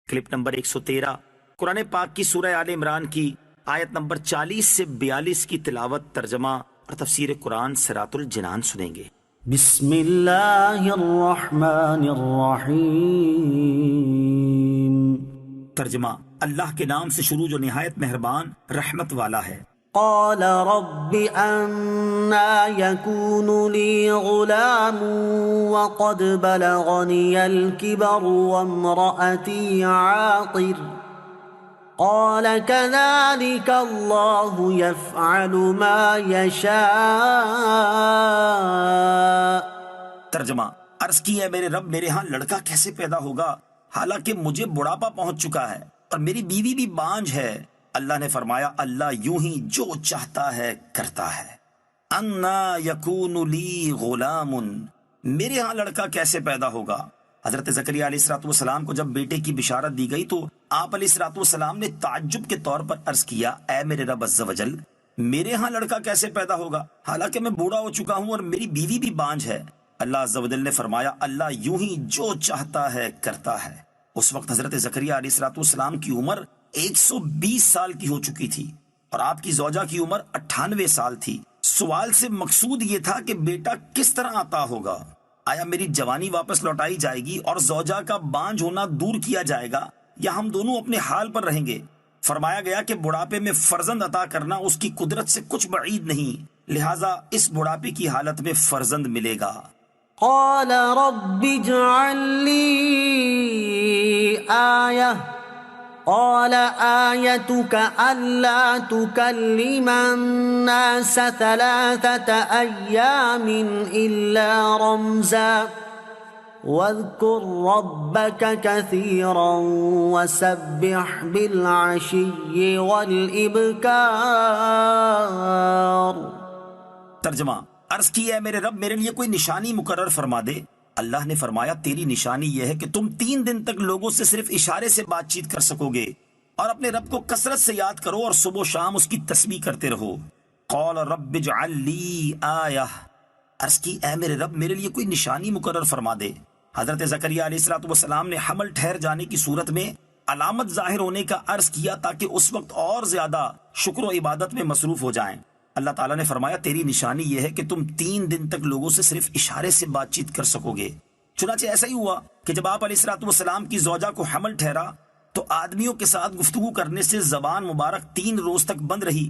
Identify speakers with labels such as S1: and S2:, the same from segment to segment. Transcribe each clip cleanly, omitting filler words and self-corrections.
S1: Clip number 113 قرآن پاک کی سورہ آل عمران کی آیت نمبر 40 سے 42 کی تلاوت، ترجمہ اور تفسیر قرآن صراط الجنان سنیں گے۔
S2: بسم اللہ الرحمن الرحیم۔
S1: ترجمہ، اللہ کے نام سے شروع جو نہایت مہربان رحمت والا ہے۔
S2: قال رب أنا يكون لي غلام وقد بلغني الكبر وامرأتي عاقر قال كذلك الله يفعل ما يشاء۔
S1: ترجمہ، عرض کی ہے میرے رب میرے ہاں لڑکا کیسے پیدا ہوگا حالانکہ مجھے بڑھاپا پہنچ چکا ہے اور میری بیوی بھی بانجھ ہے۔ اللہ نے فرمایا اللہ یوں ہی جو چاہتا ہے کرتا ہے۔ انا یکون لی غلام، میرے ہاں لڑکا کیسے پیدا ہوگا۔ حضرت زکریا علیہ الصلوۃ والسلام کو جب بیٹے کی بشارت دی گئی تو آپ علیہ الصلوۃ والسلام نے تعجب کے طور پر عرض کیا، اے میرے رب عز و جل، میرے ہاں لڑکا کیسے پیدا ہوگا حالانکہ میں بوڑھا ہو چکا ہوں اور میری بیوی بھی بانجھ ہے۔ اللہ عز و جل نے فرمایا اللہ یوں ہی جو چاہتا ہے کرتا ہے۔ اس وقت حضرت زکریا علیہ الصلوۃ والسلام کی عمر 120 سال کی ہو چکی تھی اور آپ کی زوجہ کی عمر 98 سال تھی۔ سوال سے مقصود یہ تھا کہ بیٹا کس طرح عطا ہوگا؟ آیا میری جوانی واپس لوٹائی جائے گی اور زوجہ کا بانجھ ہونا دور کیا جائے گا یا ہم دونوں اپنے حال پر رہیں گے؟ فرمایا گیا کہ بڑھاپے میں فرزند عطا کرنا اس کی قدرت سے کچھ بعید نہیں، لہٰذا اس بڑھاپے کی حالت میں فرزند ملے گا۔
S2: قال رب اجعل لي آية قال آيتك ألا تكلم الناس 3 أيام إلا رمزا واذكر ربك كثيرا وسبح بالعشي والإبكار۔
S1: ترجمہ، عرض کی ہے میرے رب میرے لیے کوئی نشانی مقرر فرما دے۔ اللہ نے فرمایا تیری نشانی یہ ہے کہ تم 3 دن تک لوگوں سے صرف اشارے سے بات چیت کر سکو گے اور اپنے رب کو کثرت سے یاد کرو اور صبح و شام اس کی تسبیح کرتے رہو۔ قال رب اجعل لی آیہ، عرض کی اے میرے رب میرے لیے کوئی نشانی مقرر فرما دے۔ حضرت زکریا علیہ الصلوۃ والسلام نے حمل ٹھہر جانے کی صورت میں علامت ظاہر ہونے کا عرض کیا تاکہ اس وقت اور زیادہ شکر و عبادت میں مصروف ہو جائیں۔ اللہ تعالیٰ نے فرمایا تیری نشانی یہ ہے کہ تم 3 دن تک لوگوں سے صرف اشارے سے بات چیت کر سکو گے۔ چنانچہ ایسا ہی ہوا کہ جب آپ علیہ الصلوۃ والسلام کی زوجہ کو حمل ٹھہرا تو آدمیوں کے ساتھ گفتگو کرنے سے زبان مبارک 3 روز تک بند رہی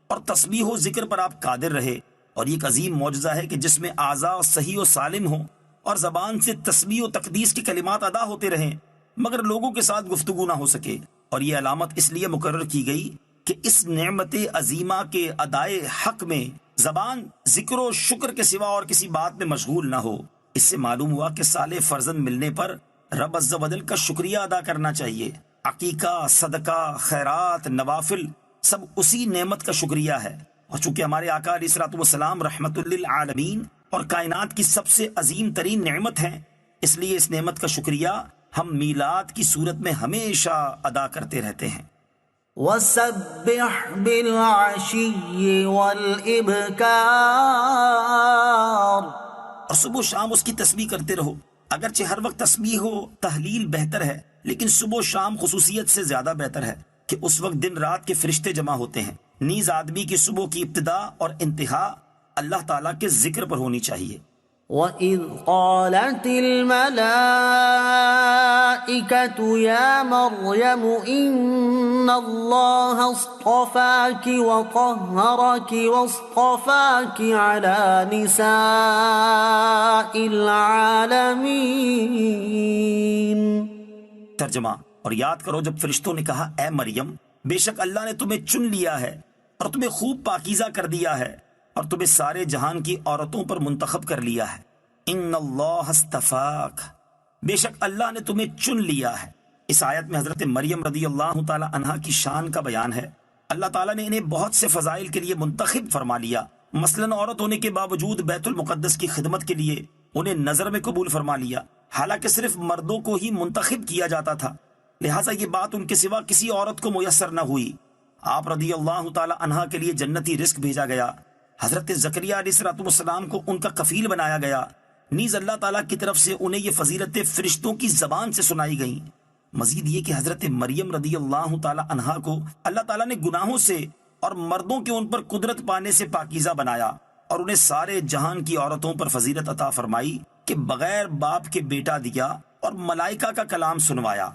S1: اور تسبیح و ذکر پر آپ قادر رہے، اور یہ ایک عظیم معجزہ ہے کہ جس میں اعضاء صحیح و سالم ہوں اور زبان سے تسبیح و تقدیس کے کلمات ادا ہوتے رہیں مگر لوگوں کے ساتھ گفتگو نہ ہو سکے۔ اور یہ علامت اس لیے مقرر کی گئی کہ اس نعمت عظیمہ کے ادائے حق میں زبان ذکر و شکر کے سوا اور کسی بات میں مشغول نہ ہو۔ اس سے معلوم ہوا کہ صالح فرزند ملنے پر رب عز و جل کا شکریہ ادا کرنا چاہیے۔ عقیقہ، صدقہ، خیرات، نوافل سب اسی نعمت کا شکریہ ہے، اور چونکہ ہمارے آقا علیہ الصلوۃ والسلام رحمت للعالمین اور کائنات کی سب سے عظیم ترین نعمت ہیں، اس لیے اس نعمت کا شکریہ ہم میلاد کی صورت میں ہمیشہ ادا کرتے رہتے ہیں۔
S2: وَسَبِّحْ بِالْعَشِيِّ وَالْإِبْكَارِ،
S1: اور صبح و شام اس کی تسبیح کرتے رہو۔ اگرچہ ہر وقت تسبیح و تحلیل بہتر ہے لیکن صبح و شام خصوصیت سے زیادہ بہتر ہے کہ اس وقت دن رات کے فرشتے جمع ہوتے ہیں۔ نیز آدمی کی صبح کی ابتدا اور انتہا اللہ تعالیٰ کے ذکر پر ہونی چاہیے۔
S2: وَإِذْ قَالَتِ الْمَلَائِكَةُ يَا مَرْيَمُ إِنَّ اللَّهَ اصْطَفَاكِ وَطَهَّرَكِ وَاصْطَفَاكِ عَلَى نِسَاءِ الْعَالَمِينَ۔
S1: ترجمہ، اور یاد کرو جب فرشتوں نے کہا اے مریم بے شک اللہ نے تمہیں چن لیا ہے اور تمہیں خوب پاکیزہ کر دیا ہے اور تمہیں سارے جہان کی عورتوں پر منتخب کر لیا ہے۔ ان اللہ اصطفاک، بے شک اللہ نے تمہیں چن لیا ہے۔ اس آیت میں حضرت مریم رضی اللہ تعالی عنہا کی شان کا بیان ہے۔ اللہ تعالیٰ نے انہیں بہت سے فضائل کے لیے منتخب فرما لیا، مثلا عورت ہونے کے باوجود بیت المقدس کی خدمت کے لیے انہیں نظر میں قبول فرما لیا، حالانکہ صرف مردوں کو ہی منتخب کیا جاتا تھا، لہٰذا یہ بات ان کے سوا کسی عورت کو میسر نہ ہوئی۔ آپ رضی اللہ تعالی عنہا کے لیے جنتی رزق بھیجا گیا، حضرت زکریا علیہ السلام کو ان کا کفیل بنایا گیا، نیز اللہ تعالیٰ کی طرف سے انہیں یہ فضیلتیں فرشتوں کی زبان سے سنائی گئیں۔ مزید یہ کہ حضرت مریم رضی اللہ تعالی عنہا کو اللہ تعالیٰ نے گناہوں سے اور مردوں کے ان پر قدرت پانے سے پاکیزہ بنایا، اور انہیں سارے جہان کی عورتوں پر فضیلت عطا فرمائی کہ بغیر باپ کے بیٹا دیا اور ملائکہ کا کلام سنوایا۔